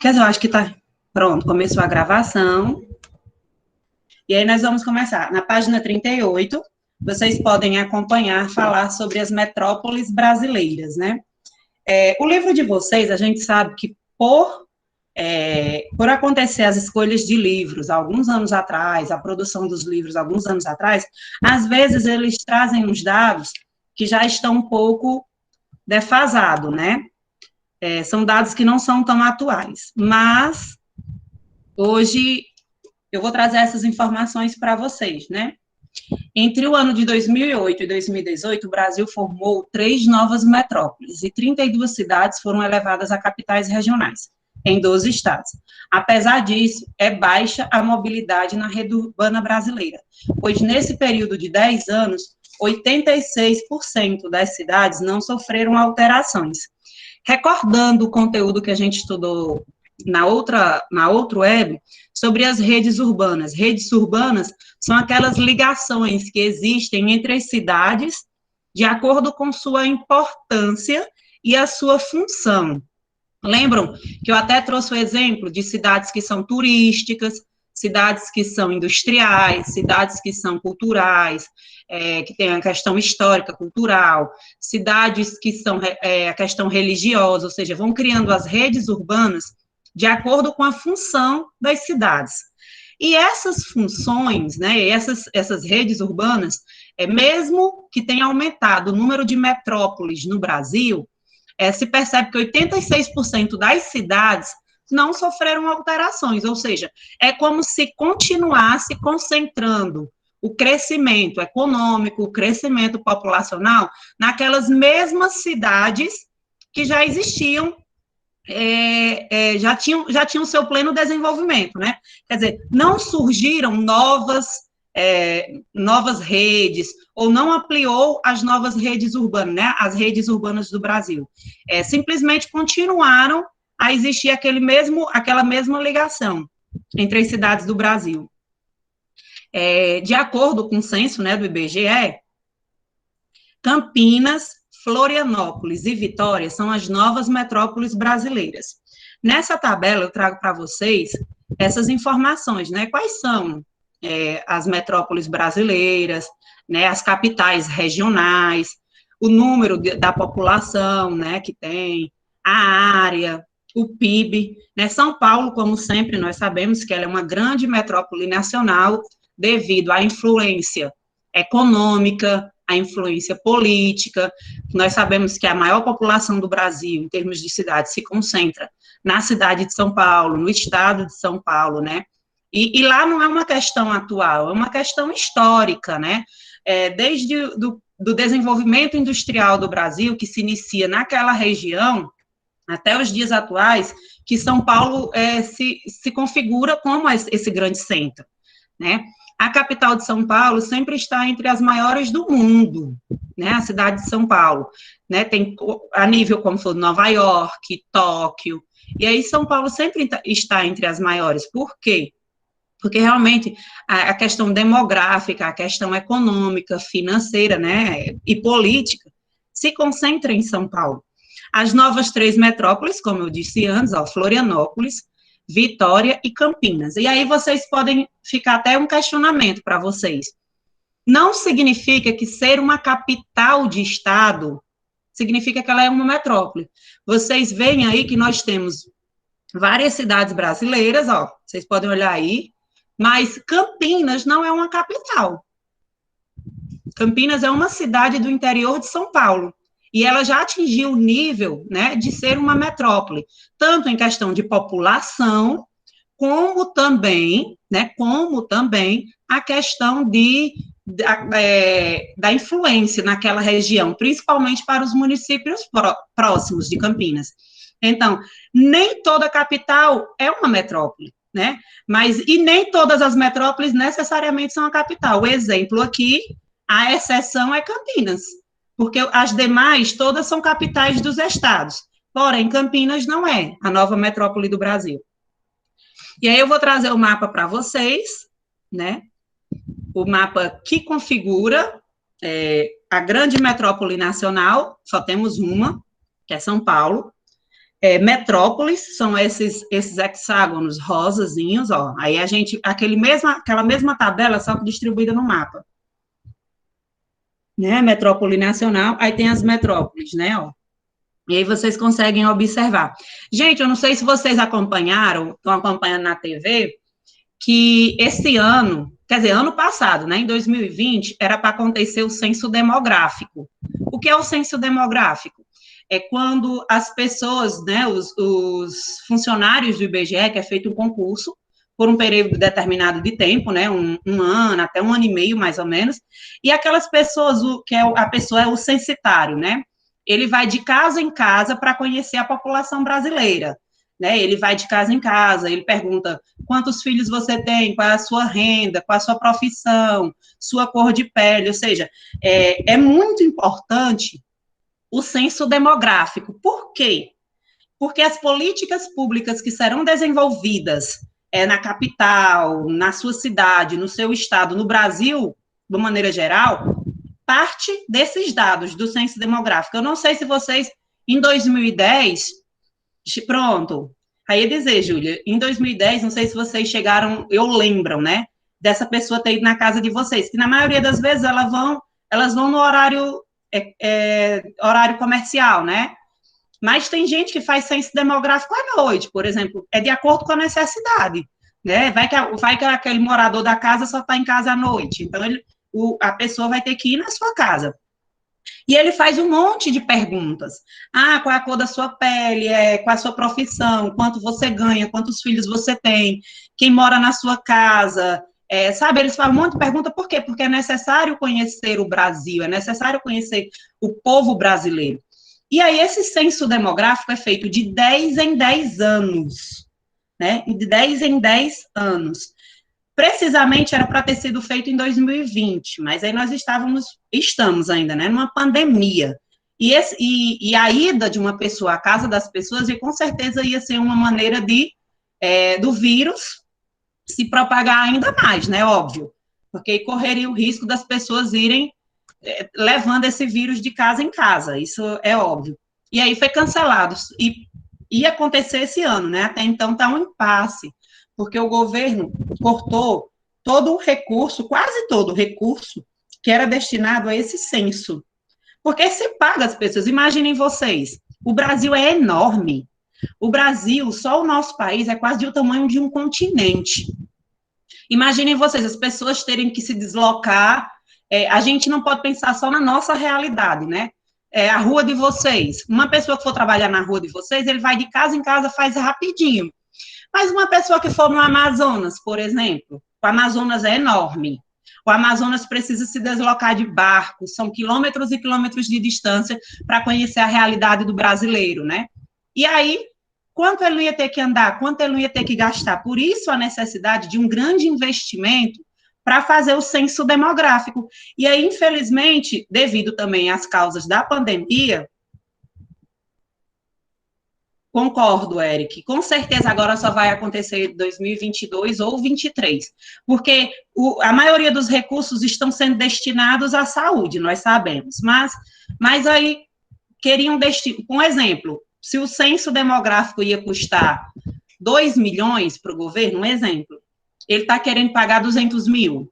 Quer dizer, eu acho que tá pronto, começou a gravação. E aí nós vamos começar. Na página 38, vocês podem acompanhar, falar sobre as metrópoles brasileiras, né? O livro de vocês, a gente sabe que por acontecer as escolhas de livros alguns anos atrás, a produção dos livros alguns anos atrás, às vezes eles trazem uns dados que já estão um pouco defasados, né? São dados que não são tão atuais, mas hoje eu vou trazer essas informações para vocês, né? Entre o ano de 2008 e 2018, o Brasil formou 3 novas metrópoles e 32 cidades foram elevadas a capitais regionais, em 12 estados. Apesar disso, é baixa a mobilidade na rede urbana brasileira, pois nesse período de 10 anos, 86% das cidades não sofreram alterações. Recordando o conteúdo que a gente estudou na outra web, sobre as redes urbanas. Redes urbanas são aquelas ligações que existem entre as cidades de acordo com sua importância e a sua função. Lembram que eu até trouxe o exemplo de cidades que são turísticas, cidades que são industriais, cidades que são culturais, que tem a questão histórica, cultural, cidades que são a questão religiosa, ou seja, vão criando as redes urbanas de acordo com a função das cidades. E essas funções, né, essas redes urbanas, mesmo que tenha aumentado o número de metrópoles no Brasil, se percebe que 86% das cidades não sofreram alterações, ou seja, é como se continuasse concentrando o crescimento econômico, o crescimento populacional naquelas mesmas cidades que já existiam, já tinham seu pleno desenvolvimento, né? Quer dizer, não surgiram novas redes, ou não ampliou as novas redes urbanas, né? As redes urbanas do Brasil. Simplesmente continuaram a existir aquela mesma ligação entre as cidades do Brasil. De acordo com o censo, né, do IBGE, Campinas, Florianópolis e Vitória são as novas metrópoles brasileiras. Nessa tabela eu trago para vocês essas informações, né? Quais são as metrópoles brasileiras, né? As capitais regionais, o número da população, né? Que tem, a área, o PIB, né? São Paulo, como sempre, nós sabemos que ela é uma grande metrópole nacional devido à influência econômica, a influência política. Nós sabemos que a maior população do Brasil, em termos de cidade, se concentra na cidade de São Paulo, no estado de São Paulo, né? E lá não é uma questão atual, é uma questão histórica, né? Desde do desenvolvimento industrial do Brasil, que se inicia naquela região, até os dias atuais, que São Paulo se configura como esse grande centro, né? A capital de São Paulo sempre está entre as maiores do mundo, né? A cidade de São Paulo, né? Tem a nível como foi Nova York, Tóquio, e aí São Paulo sempre está entre as maiores. Por quê? Porque realmente a questão demográfica, a questão econômica, financeira, né? E política se concentra em São Paulo. As novas 3 metrópoles, como eu disse antes, Florianópolis, Vitória e Campinas. E aí vocês podem ficar até um questionamento para vocês. Não significa que ser uma capital de estado significa que ela é uma metrópole. Vocês veem aí que nós temos várias cidades brasileiras, vocês podem olhar aí, mas Campinas não é uma capital. Campinas é uma cidade do interior de São Paulo. E ela já atingiu o nível, né, de ser uma metrópole, tanto em questão de população, como também a questão da influência naquela região, principalmente para os municípios próximos de Campinas. Então, nem toda capital é uma metrópole, né? E nem todas as metrópoles necessariamente são a capital. O exemplo aqui, a exceção é Campinas, porque as demais todas são capitais dos estados. Porém, Campinas não é a nova metrópole do Brasil. E aí eu vou trazer o mapa para vocês, né? O mapa que configura a grande metrópole nacional, só temos uma, que é São Paulo. Metrópoles são esses hexágonos rosazinhos, ó. Aí a gente, aquela mesma tabela, só que distribuída no mapa. Né? Metrópole nacional, aí tem as metrópoles, né, ó. E aí vocês conseguem observar. Gente, eu não sei se vocês acompanharam, estão acompanhando na TV, que esse ano, quer dizer, ano passado, né, em 2020, era para acontecer o censo demográfico. O que é o censo demográfico? É quando as pessoas, né, os funcionários do IBGE, que é feito um concurso, por um período determinado de tempo, né, um ano, até um ano e meio, mais ou menos, e aquelas pessoas, a pessoa é o censitário, né, ele vai de casa em casa para conhecer a população brasileira, né, ele vai de casa em casa, ele pergunta quantos filhos você tem, qual é a sua renda, qual é a sua profissão, sua cor de pele, ou seja, é muito importante o censo demográfico. Por quê? Porque as políticas públicas que serão desenvolvidas na capital, na sua cidade, no seu estado, no Brasil, de uma maneira geral, parte desses dados do censo demográfico. Eu não sei se vocês, em 2010, pronto, aí ia dizer, Júlia, em 2010, não sei se vocês chegaram, lembram, né, dessa pessoa ter ido na casa de vocês, que na maioria das vezes elas vão no horário comercial, né? Mas tem gente que faz censo demográfico à noite, por exemplo, é de acordo com a necessidade, né? Vai que aquele morador da casa só está em casa à noite, então a pessoa vai ter que ir na sua casa. E ele faz um monte de perguntas. Qual é a cor da sua pele? Qual é a sua profissão? Quanto você ganha? Quantos filhos você tem? Quem mora na sua casa? Sabe, eles fazem um monte de pergunta, por quê? Porque é necessário conhecer o Brasil, é necessário conhecer o povo brasileiro. E aí, esse censo demográfico é feito de 10 em 10 anos, né? De 10 em 10 anos. Precisamente era para ter sido feito em 2020, mas aí nós estamos ainda, né? Numa pandemia. E a ida de uma pessoa à casa das pessoas, e com certeza ia ser uma maneira do vírus se propagar ainda mais, né? Óbvio. Porque correria o risco das pessoas irem levando esse vírus de casa em casa, isso é óbvio. E aí foi cancelado, e ia acontecer esse ano, né? Até então está um impasse, porque o governo cortou todo o recurso, quase todo o recurso, que era destinado a esse censo. Porque se paga as pessoas, imaginem vocês, o Brasil é enorme. O Brasil, só o nosso país, é quase o tamanho de um continente. Imaginem vocês, as pessoas terem que se deslocar. A gente não pode pensar só na nossa realidade, né? A rua de vocês. Uma pessoa que for trabalhar na rua de vocês, ele vai de casa em casa, faz rapidinho. Mas uma pessoa que for no Amazonas, por exemplo, o Amazonas é enorme. O Amazonas precisa se deslocar de barco, são quilômetros e quilômetros de distância para conhecer a realidade do brasileiro, né? E aí, quanto ele ia ter que andar, quanto ele ia ter que gastar? Por isso a necessidade de um grande investimento para fazer o censo demográfico. E aí, infelizmente, devido também às causas da pandemia, concordo, Eric, com certeza agora só vai acontecer em 2022 ou 2023, porque a maioria dos recursos estão sendo destinados à saúde, nós sabemos, mas aí queriam destinar, um exemplo, se o censo demográfico ia custar 2 milhões para o governo, um exemplo, ele está querendo pagar 200 mil. Ou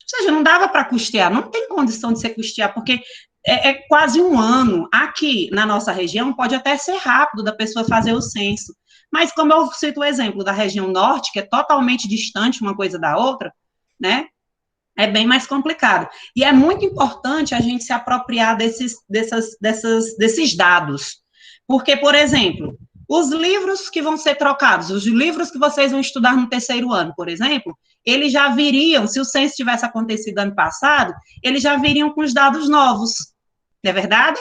seja, não dava para custear, não tem condição de ser custear, porque é quase um ano. Aqui na nossa região pode até ser rápido da pessoa fazer o censo, mas como eu cito o exemplo da região norte, que é totalmente distante uma coisa da outra, né? É bem mais complicado. E é muito importante a gente se apropriar desses dados. Porque, por exemplo, os livros que vão ser trocados, os livros que vocês vão estudar no terceiro ano, por exemplo, eles já viriam, se o censo tivesse acontecido ano passado, eles já viriam com os dados novos. Não é verdade?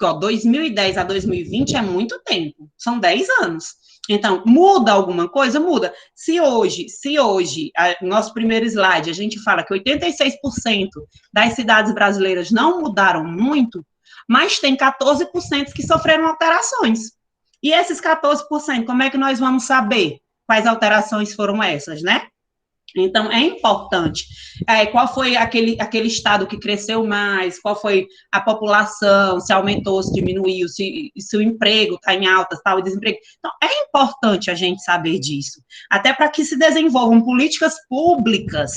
2010 a 2020 é muito tempo, são 10 anos. Então, muda alguma coisa? Muda. Se hoje, nosso primeiro slide, a gente fala que 86% das cidades brasileiras não mudaram muito, mas tem 14% que sofreram alterações. E esses 14%, como é que nós vamos saber quais alterações foram essas, né? Então, é importante. Qual foi aquele estado que cresceu mais? Qual foi a população? Se aumentou, se diminuiu? Se o emprego está em alta, está o desemprego? Então, é importante a gente saber disso. Até para que se desenvolvam políticas públicas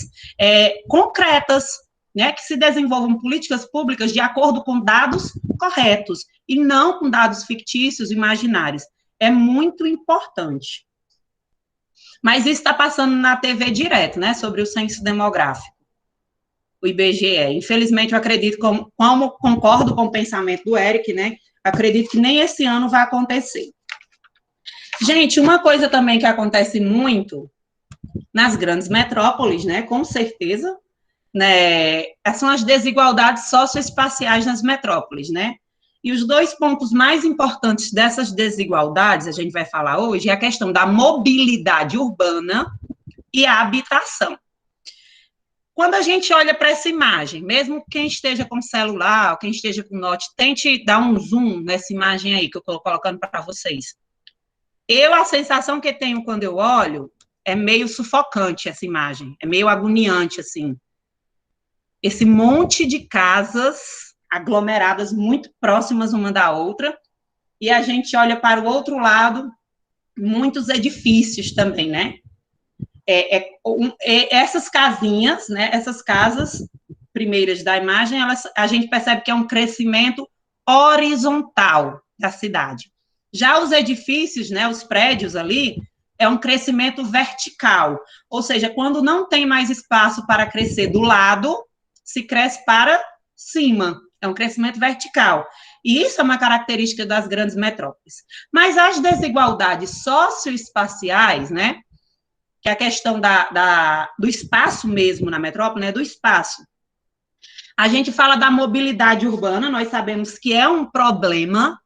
concretas, né? Que se desenvolvam políticas públicas de acordo com dados corretos e não com dados fictícios, imaginários. É muito importante. Mas isso está passando na TV direto, né, sobre o censo demográfico, o IBGE. Infelizmente, eu acredito, como concordo com o pensamento do Eric, né, acredito que nem esse ano vai acontecer. Gente, uma coisa também que acontece muito nas grandes metrópoles, né, com certeza, né, são as desigualdades socioespaciais nas metrópoles, né, e os dois pontos mais importantes dessas desigualdades, a gente vai falar hoje, é a questão da mobilidade urbana e a habitação. Quando a gente olha para essa imagem, mesmo quem esteja com celular, ou quem esteja com note, tente dar um zoom nessa imagem aí que eu estou colocando para vocês. A sensação que tenho quando eu olho é meio sufocante essa imagem, é meio agoniante, assim. Esse monte de casas aglomeradas muito próximas uma da outra, e a gente olha para o outro lado, muitos edifícios também, né? Essas casinhas, né? Essas casas primeiras da imagem, a gente percebe que é um crescimento horizontal da cidade. Já os edifícios, né? Os prédios ali, é um crescimento vertical, ou seja, quando não tem mais espaço para crescer do lado, se cresce para cima. É um crescimento vertical. E isso é uma característica das grandes metrópoles. Mas as desigualdades socioespaciais, né, que é a questão do espaço mesmo na metrópole, né, do espaço. A gente fala da mobilidade urbana, nós sabemos que é um problema,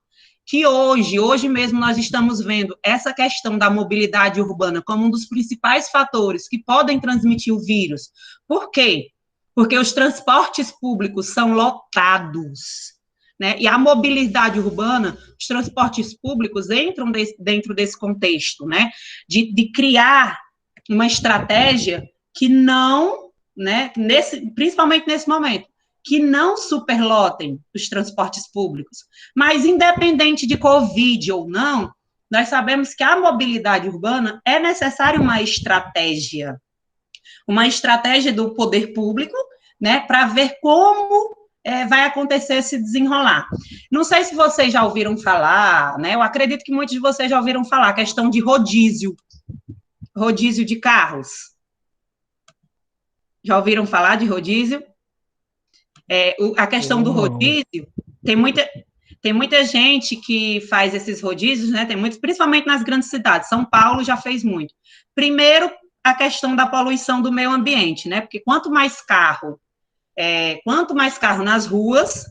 que hoje mesmo nós estamos vendo essa questão da mobilidade urbana como um dos principais fatores que podem transmitir o vírus. Por quê? Porque os transportes públicos são lotados, né? E a mobilidade urbana, os transportes públicos entram dentro desse contexto, né? De criar uma estratégia que não, né? Principalmente nesse momento, que não superlotem os transportes públicos. Mas, independente de Covid ou não, nós sabemos que a mobilidade urbana é necessária uma estratégia do poder público, né, para ver como vai acontecer esse desenrolar. Não sei se vocês já ouviram falar, né, eu acredito que muitos de vocês já ouviram falar, a questão de rodízio de carros. Já ouviram falar de rodízio? A questão do rodízio, tem muita gente que faz esses rodízios, né, principalmente nas grandes cidades, São Paulo já fez muito. Primeiro, a questão da poluição do meio ambiente, né? Porque quanto mais carro nas ruas,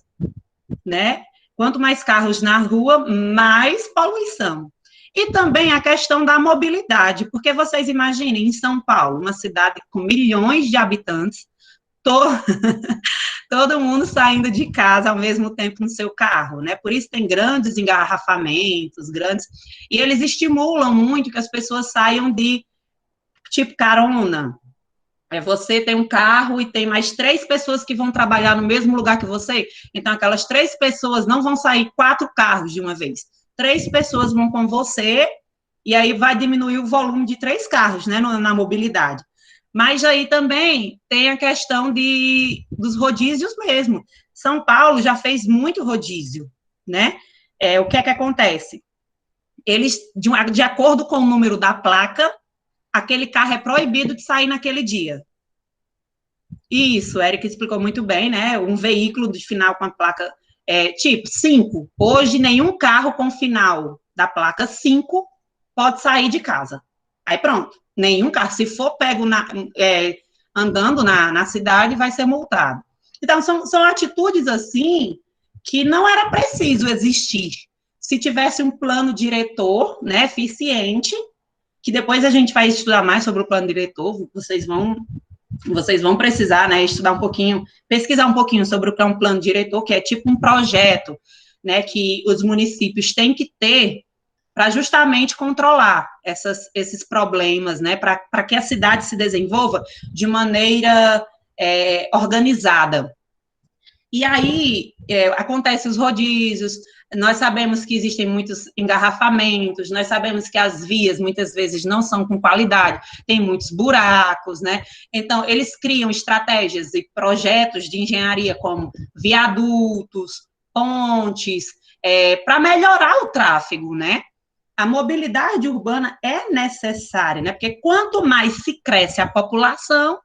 né? Quanto mais carros na rua, mais poluição. E também a questão da mobilidade, porque vocês imaginem, em São Paulo, uma cidade com milhões de habitantes, todo mundo saindo de casa ao mesmo tempo no seu carro, né? Por isso tem grandes engarrafamentos, e eles estimulam muito que as pessoas saiam de tipo carona. Você tem um carro e tem mais 3 pessoas que vão trabalhar no mesmo lugar que você, então aquelas 3 pessoas não vão sair 4 carros de uma vez. 3 pessoas vão com você, e aí vai diminuir o volume de 3 carros, né, na mobilidade. Mas aí também tem a questão dos rodízios mesmo. São Paulo já fez muito rodízio, né? O que é que acontece? Eles, de acordo com o número da placa, aquele carro é proibido de sair naquele dia. Isso, Eric explicou muito bem, né? Um veículo de final com a placa tipo 5. Hoje, nenhum carro com final da placa 5 pode sair de casa. Aí pronto, nenhum carro. Se for pego andando na cidade, vai ser multado. Então, são atitudes assim que não era preciso existir. Se tivesse um plano diretor, né, eficiente, que depois a gente vai estudar mais sobre o plano diretor, vocês vão precisar, né, estudar um pouquinho, pesquisar um pouquinho sobre o que é um plano diretor, que é tipo um projeto, né, que os municípios têm que ter para justamente controlar esses problemas, né, para que a cidade se desenvolva de maneira organizada. E aí, acontecem os rodízios, nós sabemos que existem muitos engarrafamentos, nós sabemos que as vias, muitas vezes, não são com qualidade, tem muitos buracos, né? Então, eles criam estratégias e projetos de engenharia como viadutos, pontes, para melhorar o tráfego, né? A mobilidade urbana é necessária, né? Porque quanto mais se cresce a população,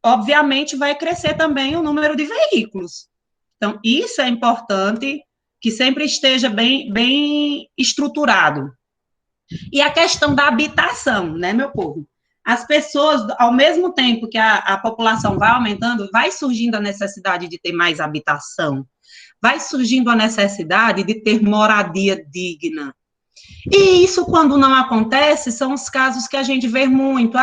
obviamente vai crescer também o número de veículos. Então, isso é importante que sempre esteja bem estruturado. E a questão da habitação, né, meu povo? As pessoas, ao mesmo tempo que a população vai aumentando, vai surgindo a necessidade de ter mais habitação, vai surgindo a necessidade de ter moradia digna. E isso, quando não acontece, são os casos que a gente vê muito.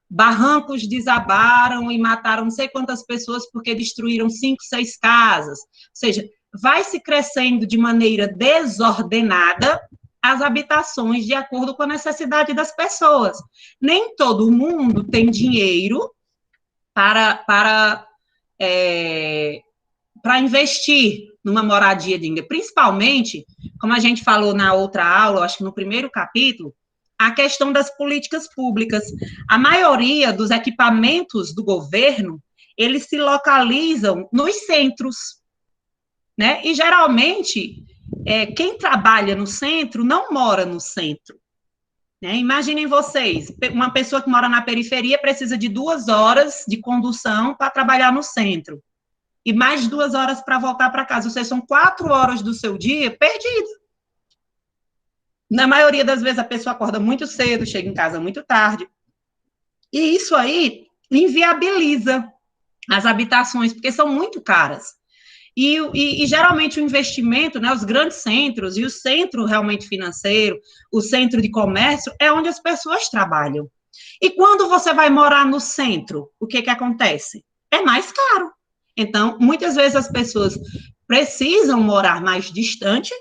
Barrancos desabaram e mataram não sei quantas pessoas porque destruíram 5, 6 casas. Ou seja, vai se crescendo de maneira desordenada as habitações de acordo com a necessidade das pessoas. Nem todo mundo tem dinheiro para investir numa moradia digna, principalmente, como a gente falou na outra aula, acho que no primeiro capítulo, a questão das políticas públicas. A maioria dos equipamentos do governo, eles se localizam nos centros, né? E, geralmente, quem trabalha no centro não mora no centro. Né? Imaginem vocês, uma pessoa que mora na periferia precisa de 2 horas de condução para trabalhar no centro. E mais 2 horas para voltar para casa. Ou seja, são 4 horas do seu dia perdidas. Na maioria das vezes, a pessoa acorda muito cedo, chega em casa muito tarde. E isso aí inviabiliza as habitações, porque são muito caras. E geralmente o investimento, né, os grandes centros, e o centro realmente financeiro, o centro de comércio, é onde as pessoas trabalham. E quando você vai morar no centro, o que acontece? É mais caro. Então, muitas vezes as pessoas precisam morar mais distante,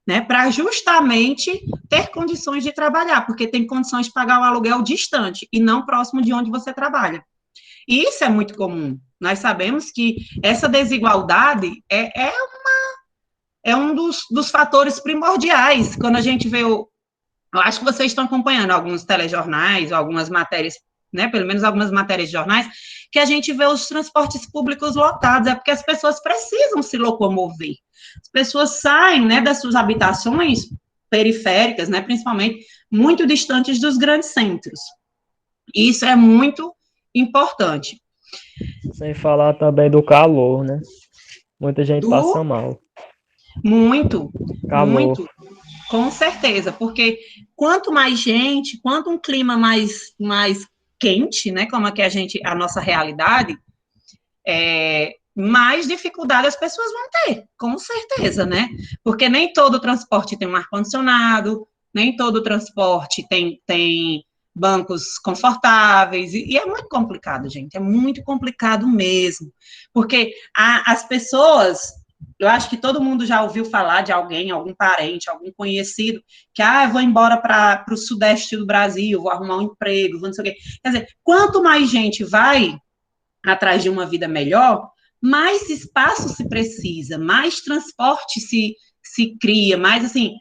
né, para justamente ter condições de trabalhar, porque tem condições de pagar o aluguel distante e não próximo de onde você trabalha. E isso é muito comum. Nós sabemos que essa desigualdade é um dos fatores primordiais. Quando a gente vê eu acho que vocês estão acompanhando alguns telejornais, algumas matérias, né, pelo menos algumas matérias de jornais, que a gente vê os transportes públicos lotados, é porque as pessoas precisam se locomover. As pessoas saem, né, das suas habitações periféricas, né, principalmente, muito distantes dos grandes centros. Isso é muito importante. Sem falar também do calor, né? Muita gente passa mal. Muito, Calor. muito, com certeza, porque quanto mais gente, quanto um clima mais quente, né, como é que a nossa realidade, mais dificuldade as pessoas vão ter, com certeza, né? Porque nem todo transporte tem um ar-condicionado, nem todo transporte tem bancos confortáveis, e é muito complicado, gente, é muito complicado mesmo, porque as pessoas, eu acho que todo mundo já ouviu falar de alguém, algum parente, algum conhecido, que, eu vou embora para o sudeste do Brasil, vou arrumar um emprego, vou não sei o quê. Quer dizer, quanto mais gente vai atrás de uma vida melhor, mais espaço se precisa, mais transporte se cria, mais, assim,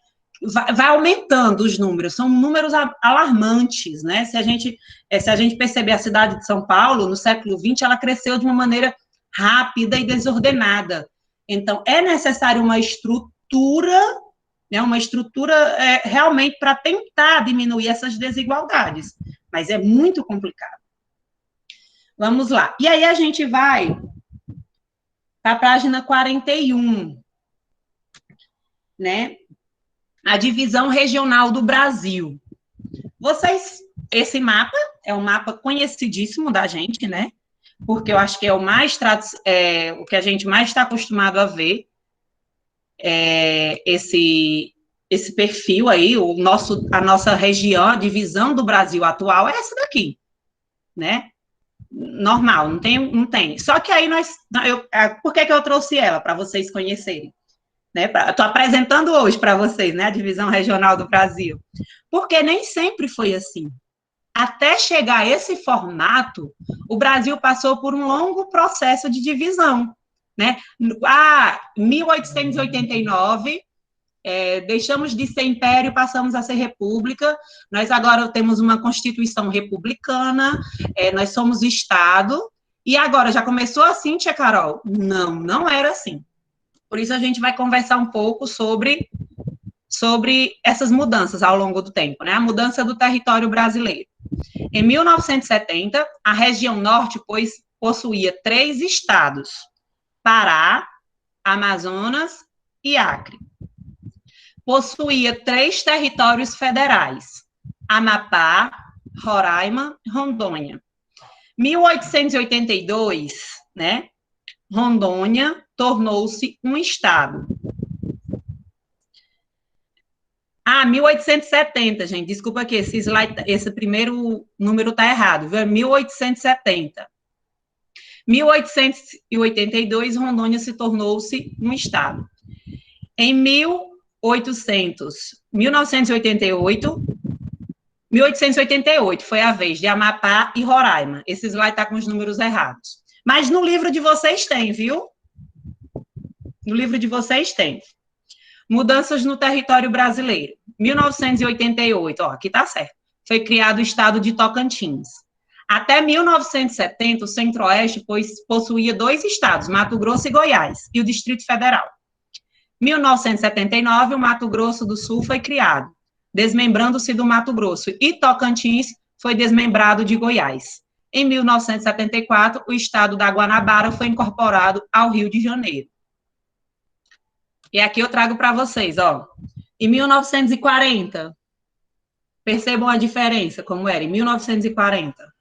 vai aumentando os números, são números alarmantes, né? Se a gente perceber a cidade de São Paulo, no século XX, ela cresceu de uma maneira rápida e desordenada. Então, é necessário uma estrutura, né, realmente para tentar diminuir essas desigualdades, mas é muito complicado. Vamos lá. E aí a gente vai para a página 41, né? A divisão regional do Brasil. Esse mapa é um mapa conhecidíssimo da gente, né? Porque eu acho que é o que a gente mais está acostumado a ver, esse perfil aí, a nossa região, a divisão do Brasil atual é essa daqui, né? Normal, não tem. Só que aí por que eu trouxe ela? Para vocês conhecerem. né? Estou apresentando hoje para vocês, né, a divisão regional do Brasil, porque nem sempre foi assim. Até chegar a esse formato, o Brasil passou por um longo processo de divisão, né? 1889, deixamos de ser império, passamos a ser república, nós agora temos uma constituição republicana, nós somos Estado, e agora já começou assim, tia Carol? Não, não era assim. Por isso a gente vai conversar um pouco sobre essas mudanças ao longo do tempo, né? A mudança do território brasileiro. Em 1970, a região norte, possuía 3 estados: Pará, Amazonas e Acre. Possuía 3 territórios federais: Amapá, Roraima, Rondônia. 1882, né? Rondônia tornou-se um estado. 1870, gente, desculpa aqui, esse primeiro número está errado, viu? É 1870. 1882, Rondônia se tornou-se um estado. Em 1888 foi a vez de Amapá e Roraima. Esse slide está com os números errados. Mas no livro de vocês tem, viu? No livro de vocês tem. Mudanças no território brasileiro. 1988, aqui está certo. Foi criado o estado de Tocantins. Até 1970, o Centro-Oeste possuía 2 estados, Mato Grosso e Goiás, e o Distrito Federal. 1979, o Mato Grosso do Sul foi criado, desmembrando-se do Mato Grosso, e Tocantins foi desmembrado de Goiás. Em 1974, o estado da Guanabara foi incorporado ao Rio de Janeiro. E aqui eu trago para vocês, ó. Em 1940, percebam a diferença, como era, em 1940.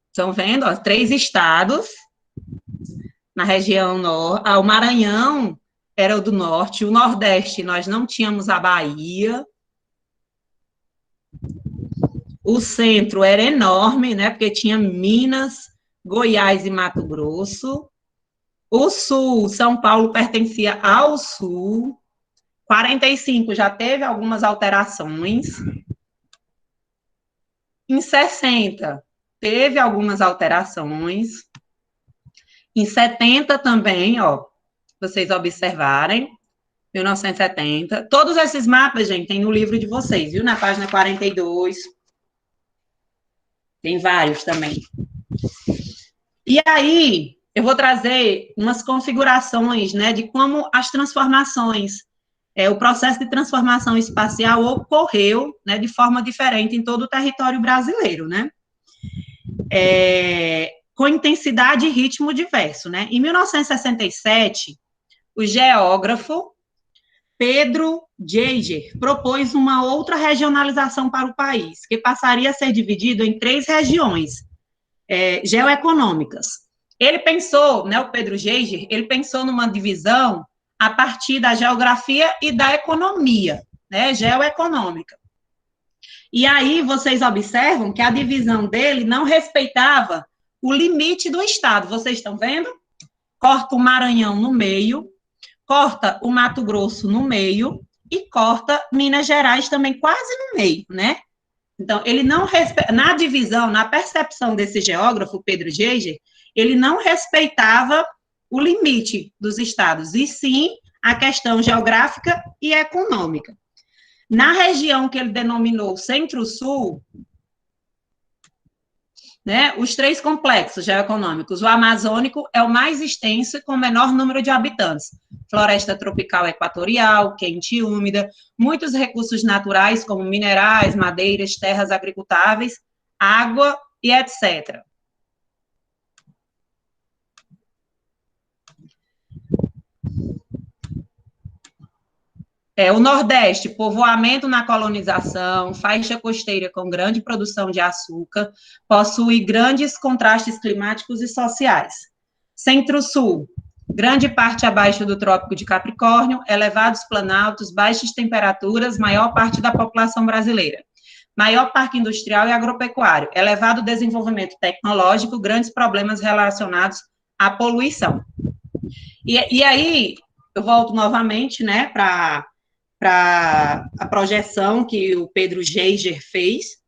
Estão vendo, ó, 3 estados na região norte. O Maranhão era o do norte, o Nordeste nós não tínhamos a Bahia. O centro era enorme, né, porque tinha Minas, Goiás e Mato Grosso. O Sul, São Paulo pertencia ao Sul. 45 já teve algumas alterações. Em 60 teve algumas alterações. Em 70 também, ó, vocês observarem, 1970. Todos esses mapas, gente, tem no livro de vocês, viu? Na página 42. Tem vários também. E aí, eu vou trazer umas configurações, né, de como as transformações, o processo de transformação espacial ocorreu, né, de forma diferente em todo o território brasileiro, né? Com intensidade e ritmo diverso, né? Em 1967, o geógrafo Pedro Jaeger propôs uma outra regionalização para o país, que passaria a ser dividido em 3 regiões geoeconômicas. Ele pensou, né, o Pedro Jaeger, ele pensou numa divisão a partir da geografia e da economia, né, geoeconômica. E aí vocês observam que a divisão dele não respeitava o limite do estado. Vocês estão vendo? Corta o Maranhão no meio, corta o Mato Grosso no meio e corta Minas Gerais também quase no meio, né? Então, ele não na divisão, na percepção desse geógrafo, Pedro Jaeger, ele não respeitava o limite dos estados, e sim a questão geográfica e econômica. Na região que ele denominou Centro-Sul, né, os 3 complexos geoeconômicos, o amazônico é o mais extenso e com o menor número de habitantes. Floresta tropical equatorial, quente e úmida, muitos recursos naturais como minerais, madeiras, terras agricultáveis, água e etc. O Nordeste, povoamento na colonização, faixa costeira com grande produção de açúcar, possui grandes contrastes climáticos e sociais. Centro-Sul, grande parte abaixo do Trópico de Capricórnio, elevados planaltos, baixas temperaturas, maior parte da população brasileira. Maior parque industrial e agropecuário, elevado desenvolvimento tecnológico, grandes problemas relacionados a poluição. E aí, eu volto novamente, né, para a projeção que o Pedro Geiger fez,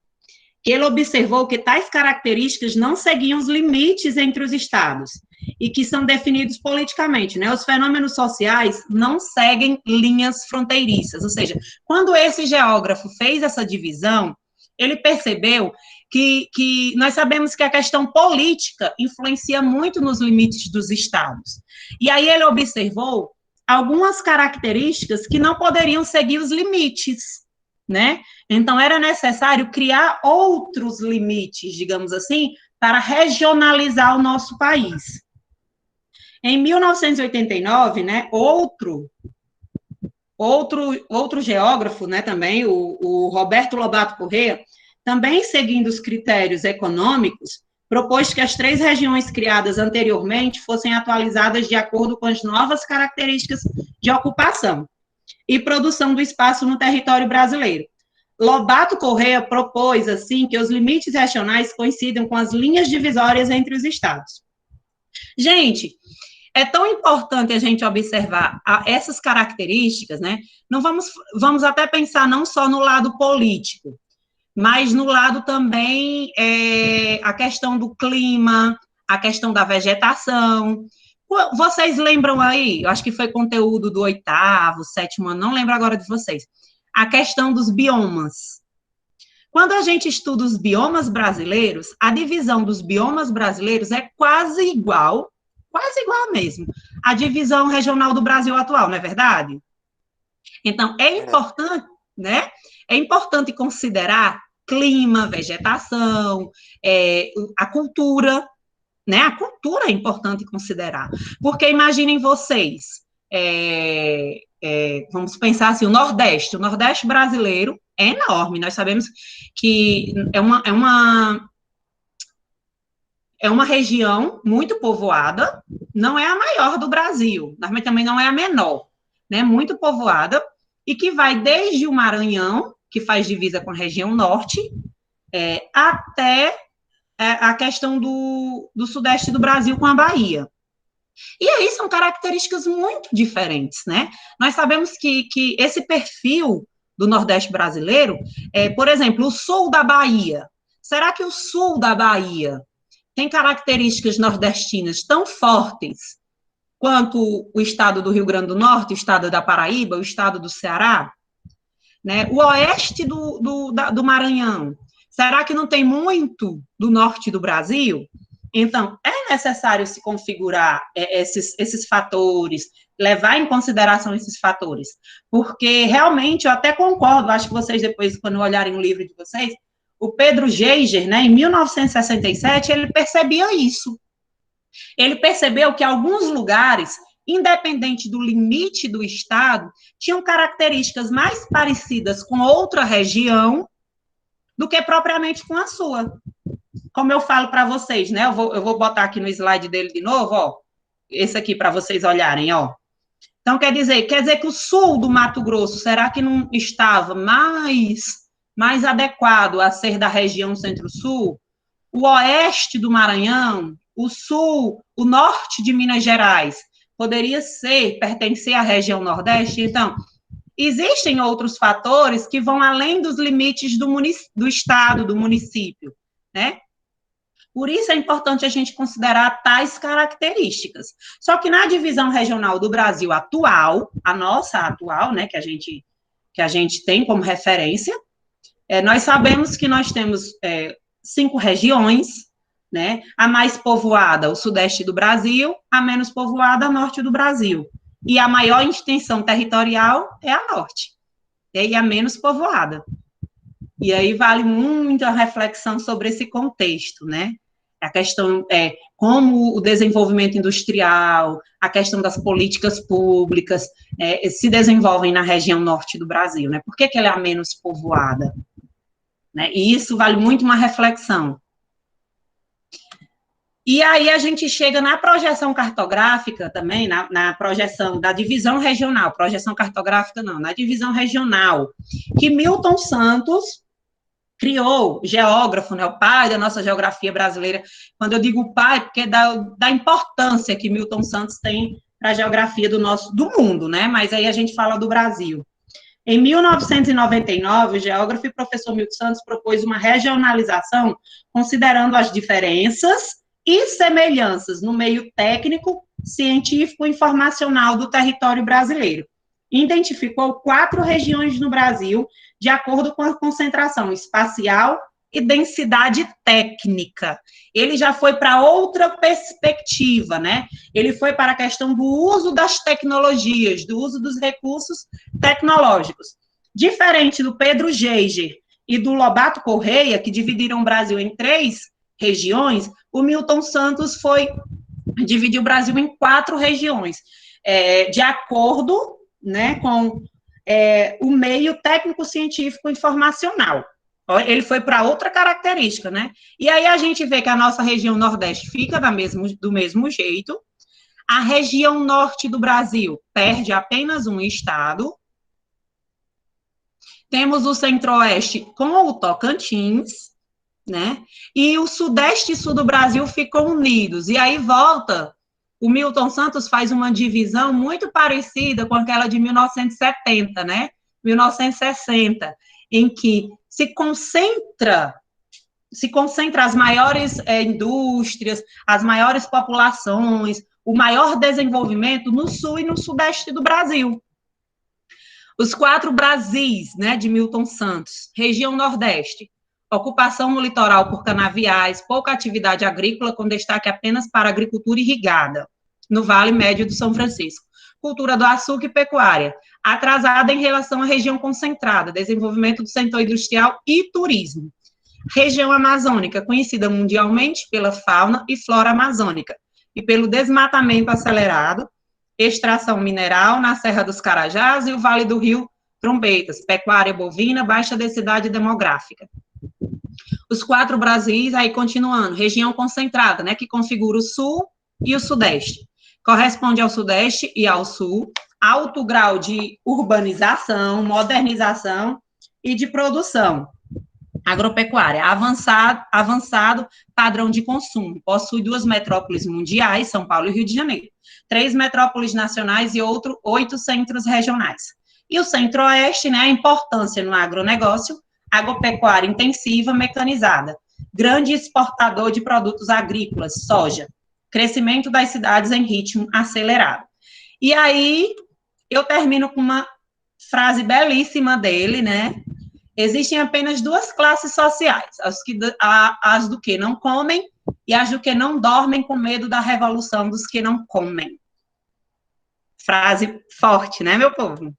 que ele observou que tais características não seguiam os limites entre os estados e que são definidos politicamente, né? Os fenômenos sociais não seguem linhas fronteiriças, ou seja, quando esse geógrafo fez essa divisão, ele percebeu que nós sabemos que a questão política influencia muito nos limites dos estados. E aí ele observou algumas características que não poderiam seguir os limites, né? Então, era necessário criar outros limites, digamos assim, para regionalizar o nosso país. Em 1989, né, outro geógrafo, né, também, o Roberto Lobato Corrêa, também seguindo os critérios econômicos, propôs que as 3 regiões criadas anteriormente fossem atualizadas de acordo com as novas características de ocupação e produção do espaço no território brasileiro. Lobato Corrêa propôs, assim, que os limites regionais coincidam com as linhas divisórias entre os estados. Gente, é tão importante a gente observar essas características, né? Não vamos até pensar não só no lado político, mas no lado também a questão do clima, a questão da vegetação. Vocês lembram aí, eu acho que foi conteúdo do 8º, 7º ano, não lembro agora de vocês, a questão dos biomas. Quando a gente estuda os biomas brasileiros, a divisão dos biomas brasileiros é quase igual mesmo, à divisão regional do Brasil atual, não é verdade? Então, é importante, né? É importante considerar clima, vegetação, a cultura, né? A cultura é importante considerar, porque imaginem vocês, vamos pensar assim, o Nordeste brasileiro é enorme, nós sabemos que é uma região muito povoada, não é a maior do Brasil, mas também não é a menor, né? Muito povoada, e que vai desde o Maranhão, que faz divisa com a região norte, até a questão do sudeste do Brasil com a Bahia. E aí são características muito diferentes, né? Nós sabemos que esse perfil do Nordeste brasileiro, por exemplo, o sul da Bahia. Será que o sul da Bahia tem características nordestinas tão fortes quanto o estado do Rio Grande do Norte, o estado da Paraíba, o estado do Ceará? Né? O oeste do Maranhão, será que não tem muito do norte do Brasil? Então, é necessário se configurar esses fatores, levar em consideração esses fatores, porque realmente eu até concordo, acho que vocês depois, quando olharem o livro de vocês, o Pedro Geiger, né, em 1967, ele percebia isso. Ele percebeu que alguns lugares, independente do limite do estado, tinham características mais parecidas com outra região do que propriamente com a sua. Como eu falo para vocês, né? Eu vou botar aqui no slide dele de novo, ó. Esse aqui para vocês olharem, ó. Então, quer dizer que o sul do Mato Grosso, será que não estava mais adequado a ser da região centro-sul? O oeste do Maranhão, o sul, o norte de Minas Gerais, poderia pertencer à região nordeste? Então, existem outros fatores que vão além dos limites do estado, do município, né? Por isso é importante a gente considerar tais características. Só que na divisão regional do Brasil atual, a nossa atual, né, que a gente tem como referência, nós sabemos que nós temos 5 regiões, né? A mais povoada, o sudeste do Brasil, a menos povoada, o norte do Brasil. E a maior extensão territorial é a norte, e a menos povoada. E aí vale muito a reflexão sobre esse contexto, né? A questão como o desenvolvimento industrial, a questão das políticas públicas se desenvolvem na região norte do Brasil, né? Por que ela é a menos povoada? Né? E isso vale muito uma reflexão. E aí a gente chega na projeção cartográfica também, na projeção da divisão regional, projeção cartográfica não, na divisão regional, que Milton Santos criou, geógrafo, né, o pai da nossa geografia brasileira. Quando eu digo pai, porque da importância que Milton Santos tem para a geografia do mundo, né? Mas aí a gente fala do Brasil. Em 1999, o geógrafo e professor Milton Santos propôs uma regionalização, considerando as diferenças e semelhanças no meio técnico, científico e informacional do território brasileiro. Identificou 4 regiões no Brasil, de acordo com a concentração espacial e densidade técnica. Ele já foi para outra perspectiva, né? Ele foi para a questão do uso das tecnologias, do uso dos recursos tecnológicos. Diferente do Pedro Geiger e do Lobato Correia, que dividiram o Brasil em 3 regiões, o Milton Santos dividiu o Brasil em 4 regiões, de acordo, né, com o meio técnico-científico informacional. Ele foi para outra característica, né? E aí a gente vê que a nossa região Nordeste fica do mesmo jeito, a região Norte do Brasil perde apenas um estado, temos o Centro-Oeste com o Tocantins, né? E o Sudeste e Sul do Brasil ficam unidos. E aí volta, o Milton Santos faz uma divisão muito parecida com aquela de 1970, né? 1960, em que se concentra as maiores indústrias, as maiores populações, o maior desenvolvimento no Sul e no Sudeste do Brasil. Os 4 Brasis, né, de Milton Santos. Região Nordeste, ocupação no litoral por canaviais, pouca atividade agrícola, com destaque apenas para agricultura irrigada, no Vale Médio do São Francisco. Cultura do açúcar e pecuária, atrasada em relação à região concentrada, desenvolvimento do setor industrial e turismo. Região amazônica, conhecida mundialmente pela fauna e flora amazônica, e pelo desmatamento acelerado, extração mineral na Serra dos Carajás e o Vale do Rio Trombetas, pecuária bovina, baixa densidade demográfica. Os 4 Brasis, aí continuando, região concentrada, né, que configura o Sul e o Sudeste. Corresponde ao Sudeste e ao Sul, alto grau de urbanização, modernização e de produção. Agropecuária, avançado padrão de consumo. Possui 2 metrópoles mundiais, São Paulo e Rio de Janeiro. 3 metrópoles nacionais e 8 centros regionais. E o Centro-Oeste, né, a importância no agronegócio, agropecuária intensiva, mecanizada. Grande exportador de produtos agrícolas, soja. Crescimento das cidades em ritmo acelerado. E aí, eu termino com uma frase belíssima dele, né? Existem apenas 2 classes sociais, as do que não comem e as do que não dormem com medo da revolução dos que não comem. Frase forte, né, meu povo?